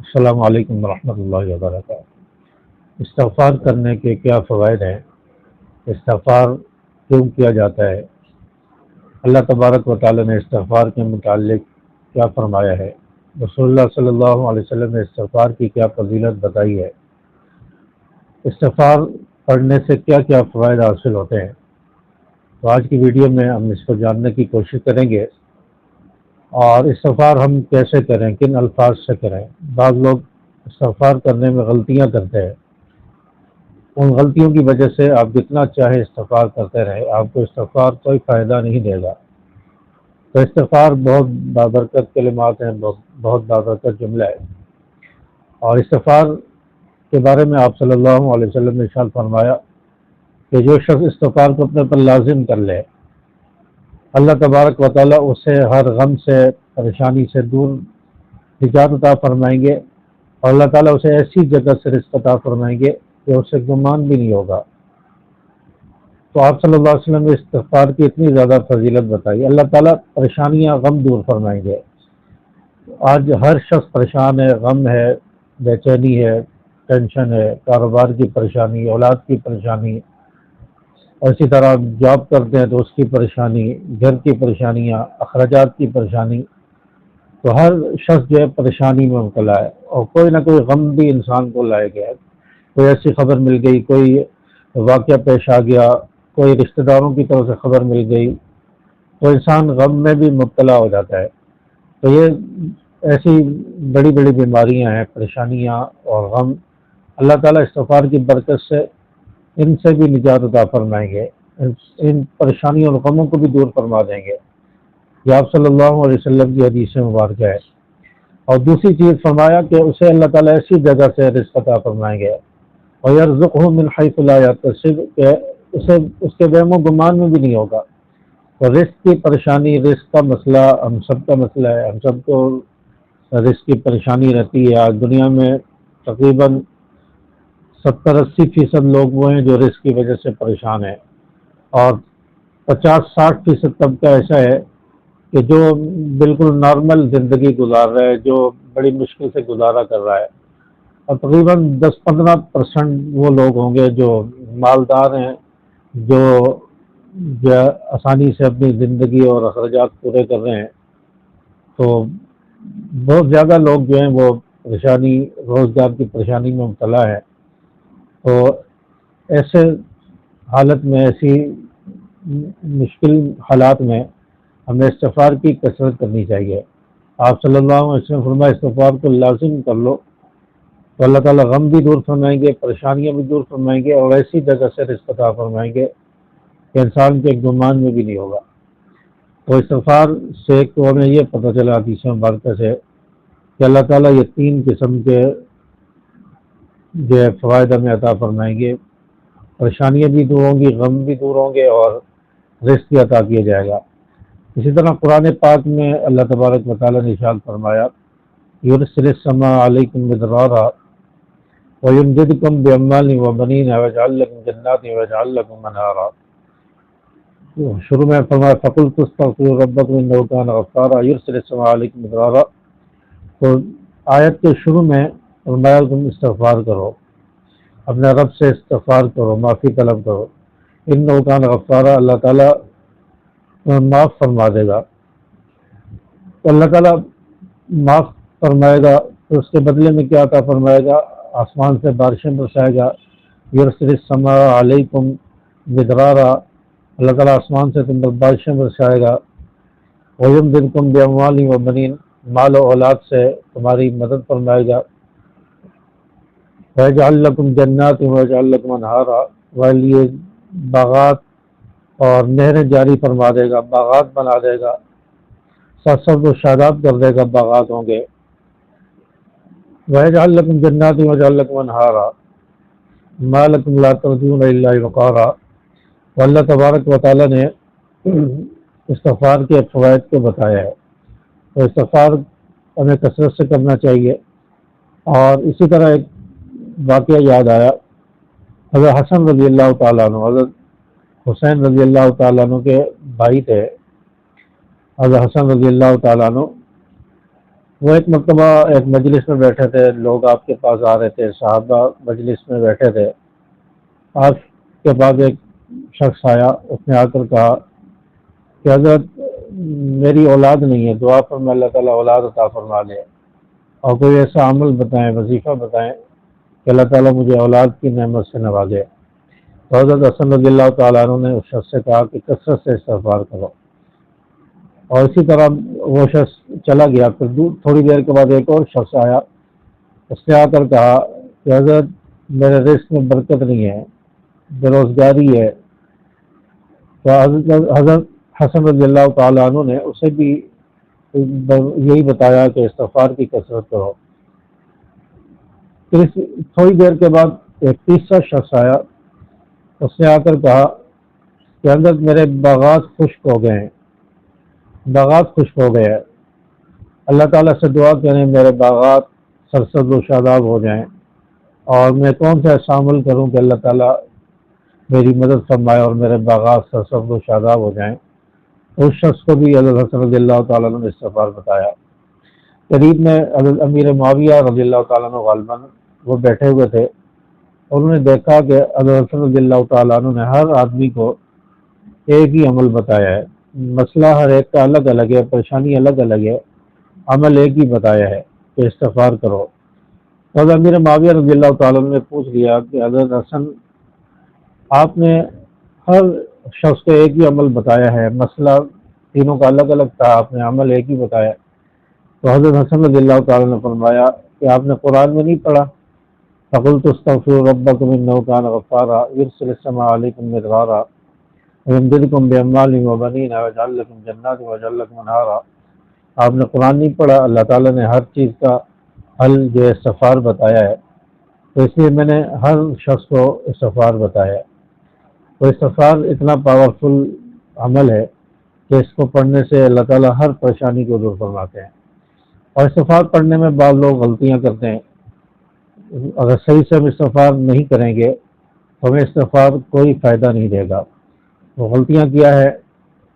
السلام علیکم ورحمۃ اللہ وبرکاتہ۔ استغفار کرنے کے کیا فوائد ہیں؟ استغفار کیوں کیا جاتا ہے؟ اللہ تبارک و تعالی نے استغفار کے متعلق کیا فرمایا ہے؟ رسول اللہ صلی اللہ علیہ وسلم نے استغفار کی کیا فضیلت بتائی ہے؟ استغفار پڑھنے سے کیا کیا فوائد حاصل ہوتے ہیں؟ تو آج کی ویڈیو میں ہم اس کو جاننے کی کوشش کریں گے، اور استغفار ہم کیسے کریں، کن الفاظ سے کریں۔ بعض لوگ استغفار کرنے میں غلطیاں کرتے ہیں، ان غلطیوں کی وجہ سے آپ جتنا چاہے استغفار کرتے رہے، آپ کو استغفار کوئی فائدہ نہیں دے گا۔ تو استغفار بہت بابرکت کلمات ہیں، بہت بابرکت جملہ ہے، اور استغفار کے بارے میں آپ صلی اللہ علیہ وسلم نے ارشاد فرمایا کہ جو شخص استغفار کو اپنے پر لازم کر لے، اللہ تبارک و تعالیٰ اسے ہر غم سے، پریشانی سے دور نجات عطا فرمائیں گے، اور اللہ تعالیٰ اسے ایسی جگہ سے رزق عطا فرمائیں گے کہ اسے گمان بھی نہیں ہوگا۔ تو آپ صلی اللہ علیہ وسلم نے استغفار کی اتنی زیادہ فضیلت بتائی۔ اللہ تعالیٰ پریشانیاں، غم دور فرمائیں گے۔ آج ہر شخص پریشان ہے، غم ہے، بے چینی ہے، ٹینشن ہے، کاروبار کی پریشانی، اولاد کی پریشانی، اور اسی طرح جاب کرتے ہیں تو اس کی پریشانی، گھر کی پریشانیاں، اخراجات کی پریشانی۔ تو ہر شخص جو ہے پریشانی میں مبتلا ہے، اور کوئی نہ کوئی غم بھی انسان کو لائے گیا ہے۔ کوئی ایسی خبر مل گئی، کوئی واقعہ پیش آ گیا، کوئی رشتہ داروں کی طرف سے خبر مل گئی، تو انسان غم میں بھی مبتلا ہو جاتا ہے۔ تو یہ ایسی بڑی بڑی بیماریاں ہیں، پریشانیاں اور غم۔ اللہ تعالیٰ استغفار کی برکت سے ان سے بھی نجات عطا فرمائیں گے، ان پریشانیوں اور غموں کو بھی دور فرما دیں گے۔ یہ آپ صلی اللہ علیہ وسلم کی حدیث مبارکہ ہے۔ اور دوسری چیز فرمایا کہ اسے اللہ تعالیٰ ایسی جگہ سے رزق عطا فرمائیں گے، اور یرزقہ من حیث لا یحتسب، کہ اسے اس کے وہم و گمان میں بھی نہیں ہوگا۔ اور رزق کی پریشانی، رزق کا مسئلہ ہم سب کا مسئلہ ہے، ہم سب کو رزق کی پریشانی رہتی ہے۔ آج دنیا میں تقریباً 70-80% لوگ وہ ہیں جو رزق کی وجہ سے پریشان ہیں، اور 50-60% طبقہ ایسا ہے کہ جو بالکل نارمل زندگی گزار رہا ہے، جو بڑی مشکل سے گزارا کر رہا ہے، اور تقریباً 10-15% وہ لوگ ہوں گے جو مالدار ہیں، جو آسانی سے اپنی زندگی اور اخراجات پورے کر رہے ہیں۔ تو بہت زیادہ لوگ جو ہیں وہ پریشانی، روزگار کی پریشانی میں مبتلا ہے۔ تو ایسے حالت میں، ایسی مشکل حالات میں ہمیں استغفار کی کثرت کرنی چاہیے۔ آپ صلی اللہ علیہ وسلم فرمایا استغفار کو لازم کر لو تو اللہ تعالیٰ غم بھی دور فرمائیں گے، پریشانیاں بھی دور فرمائیں گے، اور ایسی جگہ سے رزق عطا فرمائیں گے کہ انسان کے گمان میں بھی نہیں ہوگا۔ تو استغفار سے تو ہمیں یہ پتہ چلا حدیث مبارکہ سے کہ اللہ تعالیٰ یہ 3 قسم کے جو فوائد ہمیں عطا فرمائیں گے، پریشانیاں بھی دور ہوں گی، غم بھی دور ہوں گے، اور رزق بھی عطا کیا جائے گا۔ اسی طرح قرآن پاک میں اللہ تبارک و تعالیٰ نے ارشاد فرمایا یرسل السماء علیکم مدرارا ویمددکم باموال وبنین ویجعل لکم جنات ویجعل لکم انہارا۔ شروع میں فرمایا فقلت استغفروا ربکم انہ کان غفارا یرسل السماء علیکم مدرارا۔ تو آیت کے شروع میں فرمایا تم استغفار کرو، اپنے رب سے استغفار کرو، معافی طلب کرو۔ انہ کان غفارا، اللہ تعالیٰ معاف فرما دے گا۔ تو اللہ تعالیٰ معاف فرمائے گا تو اس کے بدلے میں کیا عطا فرمائے گا؟ آسمان سے بارشیں برسائے گا۔ یرسل السماء علیکم مدرارا، اللہ تعالیٰ آسمان سے تم پر بارشیں برسائے گا۔ ویمددکم باموال وبنین، مال و اولاد سے تمہاری مدد فرمائے گا۔ ویجعل لکم جنات ویجعل لکم انہارا، تمہارے لیے باغات اور نہریں جاری فرما دے گا، باغات بنا دے گا، سرسبز و شاداب کر دے گا، باغات ہوں گے۔ وَيَجْعَلْ لَكُمْ جَنَّاتٍ وَيَجْعَلْ لَكُمْ أَنْهَارًا مَا لَكُمْ لَا تَرْجُونَ لِلَّهِ وَقَارًا۔ تو اللہ تبارک و تعالیٰ نے استغفار کے فوائد کو بتایا ہے، تو استغفار ہمیں کثرت سے کرنا چاہیے۔ اور اسی طرح ایک واقعہ یاد آیا، حضرت حسن رضی اللہ تعالیٰ عنہ، حضرت حسین رضی اللہ تعالیٰ عنہ کے بھائی تھے۔ حضرت حسن رضی اللہ تعالیٰ عنہ وہ ایک مرتبہ ایک مجلس میں بیٹھے تھے، لوگ آپ کے پاس آ رہے تھے، صحابہ مجلس میں بیٹھے تھے، آپ کے پاس ایک شخص آیا، اس نے آ کر کہا کہ حضرت میری اولاد نہیں ہے، دعا فرمائے اللہ تعالیٰ اولاد عطا فرما دے، اور کوئی ایسا عمل بتائیں، وظیفہ بتائیں کہ اللہ تعالیٰ مجھے اولاد کی نعمت سے نوازے۔ تو حضرت حسن رضی اللہ تعالیٰ عنہ نے اس شخص سے کہا کہ کثرت سے استغفار کرو، اور اسی طرح وہ شخص چلا گیا۔ پھر تھوڑی دیر کے بعد ایک اور شخص آیا، اس نے آ کر کہا کہ حضرت میرے رزق میں برکت نہیں ہے، بے روزگاری ہے۔ تو حضرت حسن رضی اللہ تعالیٰ عنہ نے اسے بھی یہی بتایا کہ استغفار کی کثرت کرو۔ پھر تھوڑی دیر کے بعد ایک تیسرا شخص آیا، اس نے آ کر کہا کہ حضرت میرے باغات خشک ہو گئے ہیں، باغات خشک ہو گئے ہیں، اللہ تعالیٰ سے دعا کریں میرے باغات سرسبز و شاداب ہو جائیں، اور میں کون سا ایسا عمل کروں کہ اللہ تعالیٰ میری مدد فرمائے اور میرے باغات سرسبز و شاداب ہو جائیں۔ اس شخص کو بھی حضرت حسن رضی اللہ تعالیٰ عنہ نے استغفار بتایا۔ قریب میں حضرت امیر معاویہ رضی اللہ تعالیٰ عنہ غالباً وہ بیٹھے ہوئے تھے، اور انہوں نے دیکھا کہ حضرت حسن رضی اللہ تعالیٰ عنہ نے ہر آدمی کو ایک ہی عمل بتایا ہے، مسئلہ ہر ایک کا الگ الگ ہے، پریشانی الگ الگ ہے، عمل ایک ہی بتایا ہے کہ استغفار کرو۔ حضرت امیر معاویہ رضی اللہ تعالیٰ عنہ نے پوچھ لیا کہ حضرت حسن آپ نے ہر شخص کو ایک ہی عمل بتایا ہے، مسئلہ تینوں کا الگ الگ تھا، آپ نے عمل ایک ہی بتایا۔ تو حضرت حسن رضی اللہ تعالیٰ نے فرمایا کہ آپ نے قرآن میں نہیں پڑھا فَقُلْتُ اسْتَغْفِرُوا رَبَّكُمْ إِنَّهُ كَانَ غَفَّارًا يُرْسِلِ السَّمَاءَ عَلَيْكُمْ مِدْرَارًا وَيُمْدِدْكُمْ بِأَمْوَالٍ وَبَنِينَ وَيَجْعَلْ لَكُمْ جَنَّاتٍ وَيَجْعَلْ لَكُمْ أَنْهَارًا۔ آپ نے قرآن نہیں پڑھا، اللہ تعالیٰ نے ہر چیز کا حل جو استغفار بتایا ہے، تو اس لیے میں نے ہر شخص کو استغفار بتایا ہے۔ تو استغفار اتنا پاورفل عمل ہے کہ اس کو پڑھنے سے اللہ تعالیٰ ہر پریشانی کو دور فرماتے ہیں۔ اور استغفار پڑھنے میں بعض لوگ غلطیاں کرتے ہیں، اگر صحیح سے ہم استغفار نہیں کریں گے تو ہمیں استغفار کوئی فائدہ نہیں دے گا۔ وہ غلطیاں کیا ہے،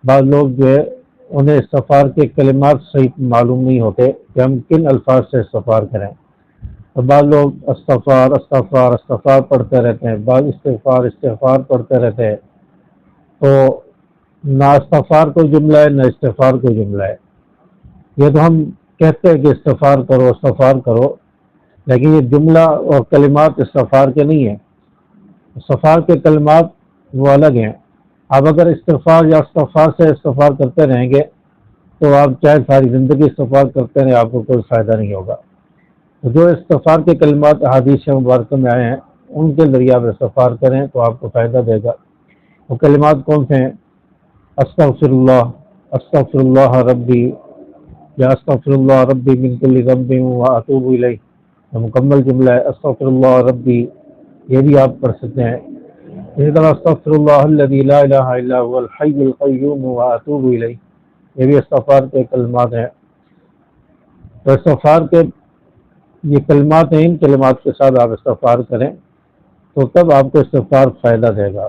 بعض لوگ جو ہے انہیں استغفار کے کلمات صحیح معلوم نہیں ہوتے کہ ہم کن الفاظ سے استغفار کریں، تو بعض لوگ استغفار استغفار استغفار پڑھتے رہتے ہیں، بعض استغفار استغفار پڑھتے رہتے ہیں، تو نہ استغفار کوئی جملہ ہے نہ استغفار کوئی جملہ ہے۔ یہ تو ہم کہتے ہیں کہ استغفار کرو، لیکن یہ جملہ اور کلمات استغفار کے نہیں ہیں۔ استغفار کے کلمات وہ الگ ہیں۔ آپ اگر استغفار یا استغفار سے استغفار کرتے رہیں گے تو آپ چاہے ساری زندگی استغفار کرتے رہیں، آپ کو کوئی فائدہ نہیں ہوگا۔ جو استغفار کے کلمات احادیث مبارکہ میں آئے ہیں ان کے ذریعے آپ استغفار کریں تو آپ کو فائدہ دے گا۔ وہ کلمات کون سے ہیں؟ استغفر اللہ ربی، یا استغفر اللہ ربی من کل ذنب واتوب الیہ، مکمل جملہ ہے استغفر اللہ ربی، یہ بھی آپ پڑھ سکتے ہیں۔ اسی طرح استغفر اللہ الذی لا الہ الا هو الحی القیوم واتوب الیہ، یہ بھی استغفار کے کلمات ہیں۔ تو استغفار کے یہ کلمات ہیں، ان کلمات کے ساتھ آپ استغفار کریں تو تب آپ کو استغفار فائدہ دے گا۔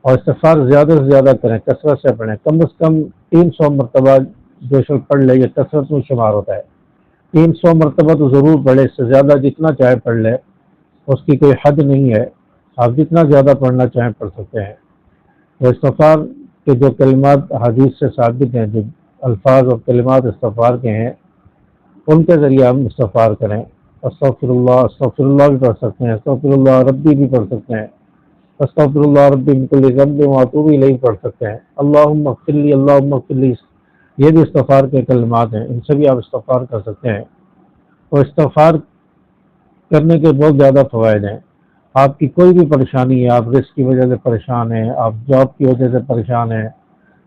اور استغفار زیادہ سے زیادہ کریں، کثرت سے پڑھیں، کم از کم 300 مرتبہ جو شخص پڑھ لے یہ کثرت میں شمار ہوتا ہے۔ 300 مرتبہ تو ضرور پڑھے، اس سے زیادہ جتنا چاہے پڑھ لے، اس کی کوئی حد نہیں ہے، آپ جتنا زیادہ پڑھنا چاہیں پڑھ سکتے ہیں۔ تو استغفار کے جو کلمات حدیث سے ثابت ہیں، جو الفاظ اور کلمات استغفار کے ہیں، ان کے ذریعے ہم استغفار کریں۔ استغفر اللہ بھی پڑھ سکتے ہیں، استغفر اللہ ربی بھی پڑھ سکتے ہیں، استغفر اللہ ربی من کل ذنب واتوب الیہ پڑھ سکتے ہیں، اللہم اغفر لی اللہم اغفر لی، یہ بھی استغفار کے کلمات ہیں، ان سے بھی آپ استغفار کر سکتے ہیں۔ اور استغفار کرنے کے بہت زیادہ فوائد ہیں۔ آپ کی کوئی بھی پریشانی ہے، آپ رزق کی وجہ سے پریشان ہیں، آپ جاب کی وجہ سے پریشان ہیں،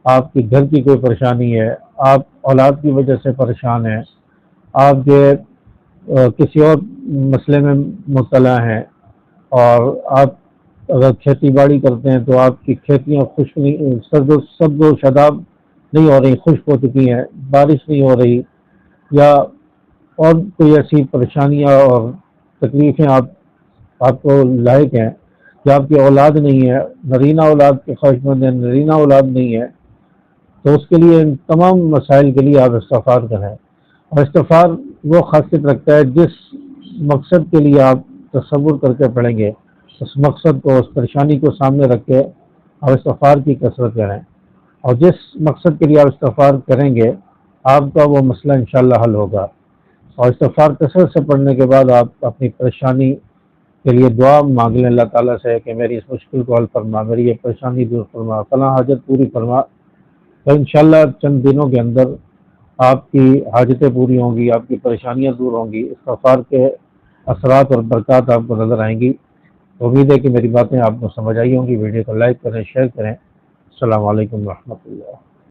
آپ کی گھر کی کوئی پریشانی ہے، آپ اولاد کی وجہ سے پریشان ہیں، آپ جو کسی اور مسئلے میں مبتلا ہیں، اور آپ اگر کھیتی باڑی کرتے ہیں تو آپ کی کھیتیاں خشک نہیں، سبز و شاداب نہیں ہو رہی، خشک ہو چکی ہیں، بارش نہیں ہو رہی، یا اور کوئی ایسی پریشانیاں اور تکلیفیں آپ کو لاحق ہیں، کہ آپ کی اولاد نہیں ہے، نرینہ اولاد کے خواہش مند ہیں، نرینہ اولاد نہیں ہے، تو اس کے لیے ان تمام مسائل کے لیے آپ استغفار کریں۔ اور استغفار وہ خاصیت رکھتا ہے جس مقصد کے لیے آپ تصور کر کے پڑھیں گے، اس مقصد کو، اس پریشانی کو سامنے رکھ کے آپ استغفار کی کثرت کریں، اور جس مقصد کے لیے آپ استغفار کریں گے آپ کا وہ مسئلہ انشاءاللہ حل ہوگا۔ اور استغفار کثرت سے پڑھنے کے بعد آپ اپنی پریشانی کے لیے دعا مانگ لیں اللہ تعالیٰ سے کہ میری اس مشکل کو حل فرما، میری یہ پریشانی دور فرما، فلاں حاجت پوری فرما، تو انشاءاللہ چند دنوں کے اندر آپ کی حاجتیں پوری ہوں گی، آپ کی پریشانیاں دور ہوں گی، استغفار کے اثرات اور برکات آپ کو نظر آئیں گی۔ امید ہے کہ میری باتیں آپ کو سمجھ آئی ہوں گی۔ ویڈیو کو لائک کریں، شیئر کریں۔ السلام علیکم ورحمۃ اللہ۔